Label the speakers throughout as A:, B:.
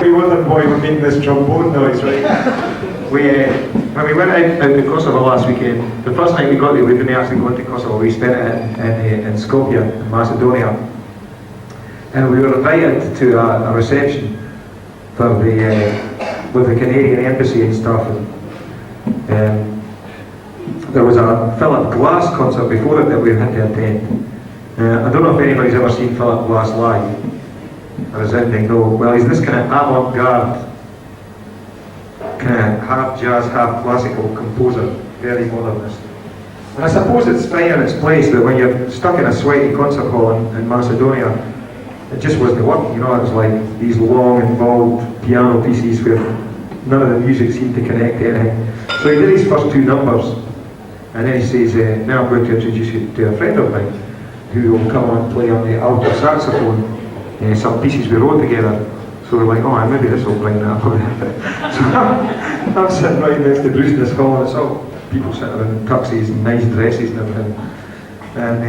A: We wondered why we're making this trombone noise, right? When we went out to Kosovo last weekend, the first night we got there, we didn't actually go into Kosovo, we spent it in Skopje, in Macedonia. And we were invited to a reception for with the Canadian embassy and stuff. And there was a Philip Glass concert before it that we had to attend. I don't know if anybody's ever seen Philip Glass live. Or is anything? No. Well, he's this kind of avant-garde, kind of half jazz, half classical composer, very modernist. And I suppose it's fine in its place, but when you're stuck in a sweaty concert hall in Macedonia, it just wasn't working, you know. It was like these long, involved piano pieces where none of the music seemed to connect to anything. So he did his first two numbers, and then he says, now I'm going to introduce you to a friend of mine who will come on and play on the alto saxophone some pieces we wrote together. So we're like, oh, maybe this will bring that up a bit. So I'm sitting right next to Bruce in this hall, and it's all people sitting in tuxes and nice dresses and everything. And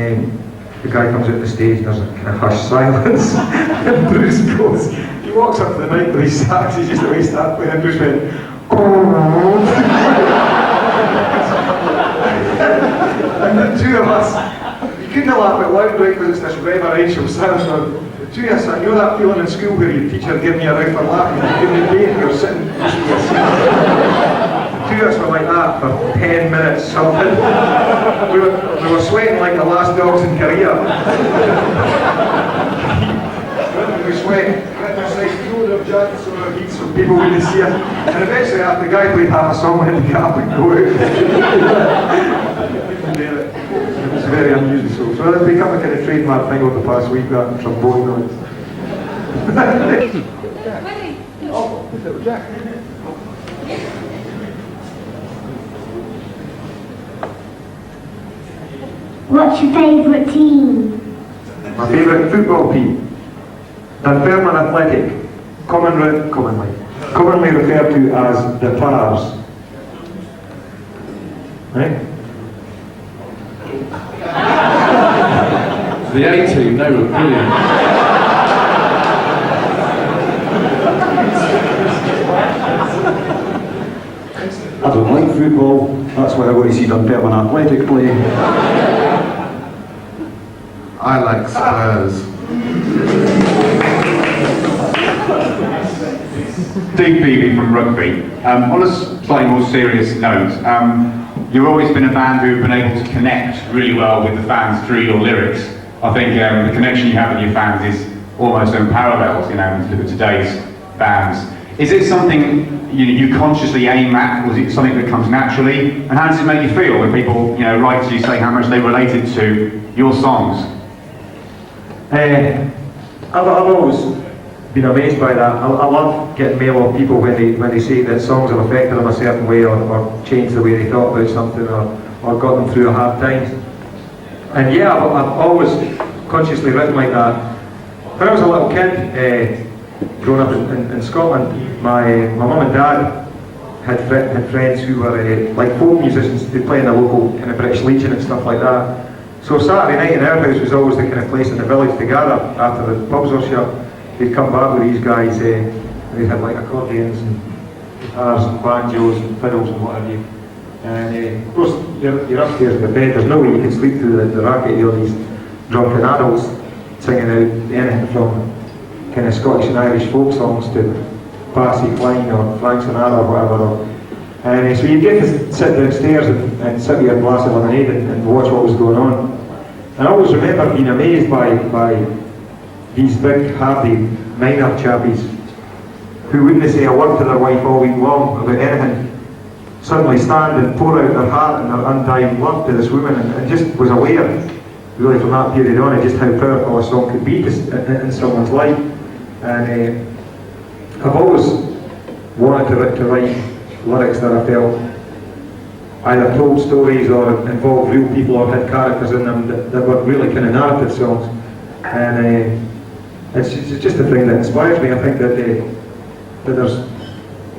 A: the guy comes out the stage and there's a kind of hushed silence. And Bruce goes, he walks up to the mic with his sax, he's just the way he started playing, and Bruce went, oh. And the two of us, you couldn't laugh out loud, right, because it's this reverential sound. The two of us, I know that feeling in school where your teacher gave me a round for laughing and you couldn't pay and you're sitting pushing your seat. The two of us were like that for 10 minutes something. We were sweating like the last dogs in Korea. We sweat, there's like two of jackets on our feet so people wouldn't see us. And eventually after the guy played half a song, we had to get up and go out. It was very unusual. So it's become a kind of trademark thing over the past week, that trombone noise. Oh, little Jack.
B: What's your favourite team?
A: My favourite football team? Dunfermline Athletic, commonly referred to as the Pars. Right?
C: The A-team, they were brilliant.
D: I don't like football, that's why I want to see Dunfermline Athletic play.
C: I like Spurs.
E: Steve Beebe from Rugby. On a slightly more serious note, you've always been a band who've been able to connect really well with the fans through your lyrics. I think the connection you have with your fans is almost unparalleled, you know, when you look at today's bands. Is it something you consciously aim at, or is it something that comes naturally? And how does it make you feel when people, you know, write to you saying how much they related to your songs?
A: I've always been amazed by that. I love getting mail of people when they say that songs have affected them a certain way, or changed the way they thought about something, or got them through a hard time. And yeah, I've always consciously written like that. When I was a little kid, growing up in Scotland, my mum and dad had friends who were like folk musicians. They play in the local kind of British Legion and stuff like that. So Saturday night in our house was always the kind of place in the village to gather after the pubs were shut. They'd come back with these guys, they had like accordions and guitars and banjos and fiddles and what have you. And of course, you're upstairs in the bed, there's no way you can sleep through the racket. You know, these drunken adults singing out anything from kind of Scottish and Irish folk songs to Patsy Cline or Frank Sinatra or whatever. And so you get to sit downstairs and sit with your glass of lemonade and watch what was going on. And I always remember being amazed by these big, hardy, minor chappies who wouldn't say a word to their wife all week long about anything, suddenly stand and pour out their heart and their undying love to this woman, and just was aware, really from that period on, of just how powerful a song could be in someone's life. And I've always wanted to write lyrics that I felt either told stories or involved real people or had characters in them that were really kind of narrative songs. And it's just a thing that inspires me. I think that there's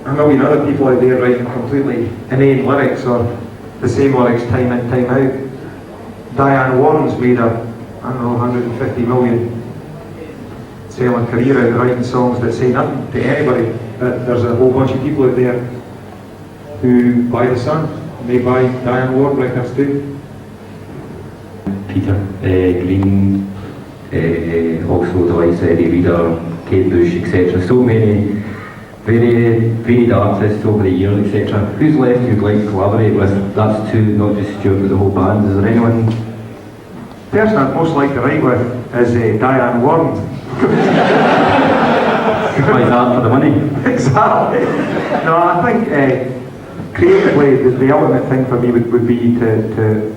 A: a million other people out there writing completely inane lyrics or the same lyrics time in, time out. Diane Warren's made 150 million selling career out of writing songs that say nothing to anybody. There's a whole bunch of people out there who buy the Sun, and they buy Diane Ward records too.
F: Peter Green, also the likes of Eddie Reader, Kate Bush, etc. So many very varied artists over the years, etc. Who's left you'd like to collaborate with? That's two, not just Stuart, but the whole band. Is there anyone?
A: The person I'd most like to write with is Diane Warren.
F: Why is that, for the money?
A: Exactly. No, I think creatively the ultimate thing for me would be to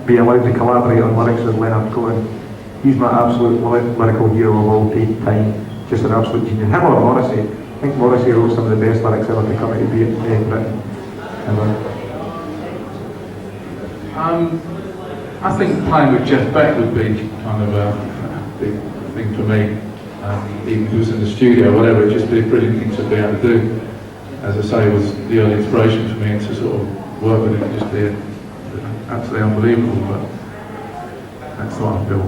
A: be allowed to collaborate on lyrics with Leonard Cohen. He's my absolute lyrical hero of all time. Just an absolute genius. Him or Morrissey. I think Morrissey wrote some of the best lyrics ever to come out of Britain. Ever.
C: I think playing with Jeff Beck would be kind of a big thing for me. Even if he was in the studio or whatever, it'd just be a brilliant thing to be able to do. As I say, it was the early inspiration for me, and to sort of work with him would just be absolutely unbelievable, but that's what I feel.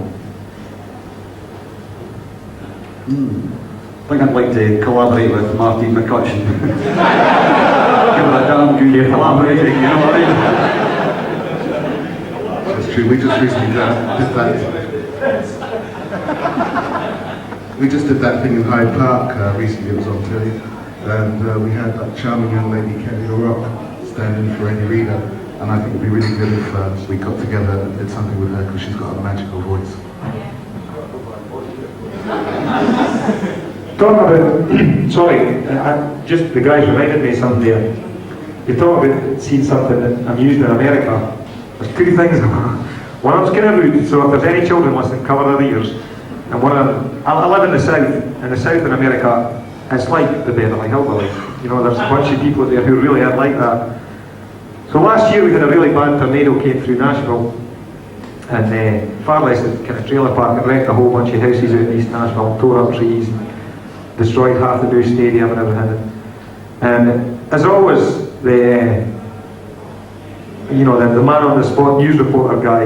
D: I think I'd like to collaborate with Martin McCutcheon. Give it a damn good collaborating, you know what I mean?
C: That's true. We just recently did that. We just did that thing in Hyde Park recently. It was on telly, and we had that charming young lady, Kelly LaRock, stand in for Eddie Reader, and I think it'd be really good if we got together and did something with her, because she's got a magical voice.
A: Talk about, sorry, just the guys reminded me of something there. You talk about seeing something that I'm used in America. There's two things. One of them's kind of rude, so if there's any children listening, cover their ears. And one of them, I live in the south in America, it's like the Beverly Hillbillies. You know, there's a bunch of people there who really are like that. So last year we had a really bad tornado came through Nashville, and far less than kind of trailer park, and wrecked a whole bunch of houses out in East Nashville, tore up trees, and destroyed half the new stadium and everything. And as always, the man on the spot news reporter guy,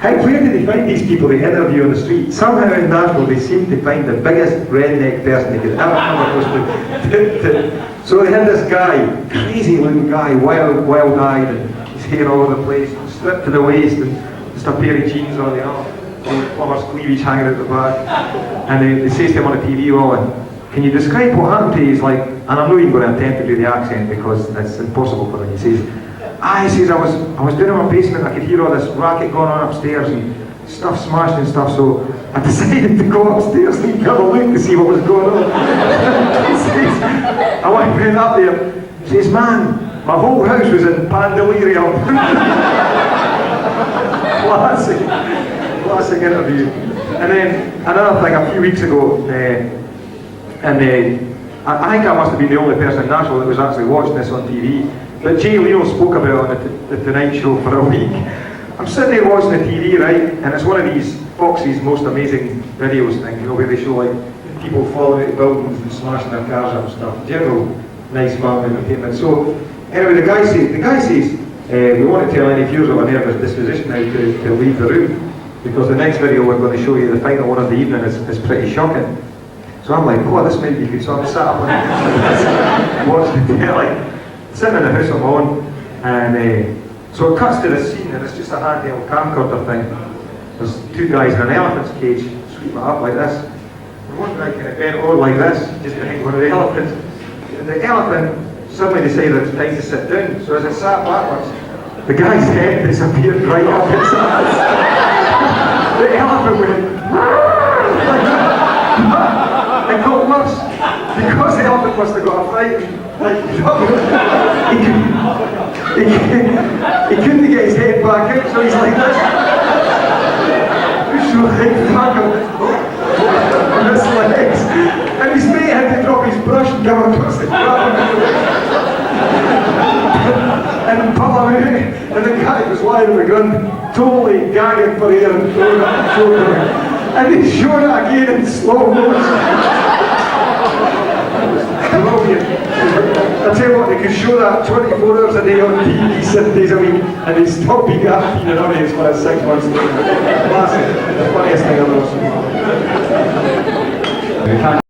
A: where did they find these people they interview on the street? Somehow in Nashville they seemed to find the biggest redneck person they could ever come across. So they had this guy, crazy looking guy, wild-eyed, and his hair all over the place, stripped to the waist, and just a pair of jeans on, you know, plumber's cleavage hanging out the back. And they say to him on the TV, "Oh, can you describe what happened to you?" He's like, and I'm not even going to attempt to do the accent because it's impossible for him. He says, I was down in my basement, I could hear all this racket going on upstairs and stuff smashed and stuff, so I decided to go upstairs and have a look to see what was going on. He says, I went up there, he says, "Man, my whole house was in pandemonium." Classic interview. And then another thing, a few weeks ago, I think I must have been the only person in Nashville that was actually watching this on TV. But Jay Leno spoke about it on the Tonight Show for a week. I'm sitting there watching the TV, right, and it's one of these Fox's most amazing videos thing, you know, where they show like people falling out of buildings and smashing their cars up and stuff. General nice family entertainment. So anyway, the guy says, we want to tell any viewers of a nervous disposition now to leave the room, because the next video we're going to show you, the final one of the evening, is pretty shocking. So I'm like, oh, this might be good. So I'm sat up and watching the telly, sitting in the house on my own, and so it cuts to this scene, and it's just a handheld camcorder thing. There's two guys in an elephant's cage, sweeping it up like this. And one guy kind of bent over like this, just behind one of the elephants. And the elephant suddenly decided it's time to sit down. So as it sat backwards, the guy's head disappeared right up its ass. The elephant went, it got worse, because the elephant must have got a fright. He couldn't get his head back out, so he's like this. Push your leg back on his legs. And his mate had to drop his brush and go across the ground. And pull him out. And the guy was lying on the ground, totally gagging for air and throwing up the shoulder. And they showed it again in slow motion. Brilliant. I tell you what, they could show that 24 hours a day on TV, 7 days a week, and they'd still be gapping an audience for 6 months later. Classic. The funniest thing I've ever seen.
F: We've had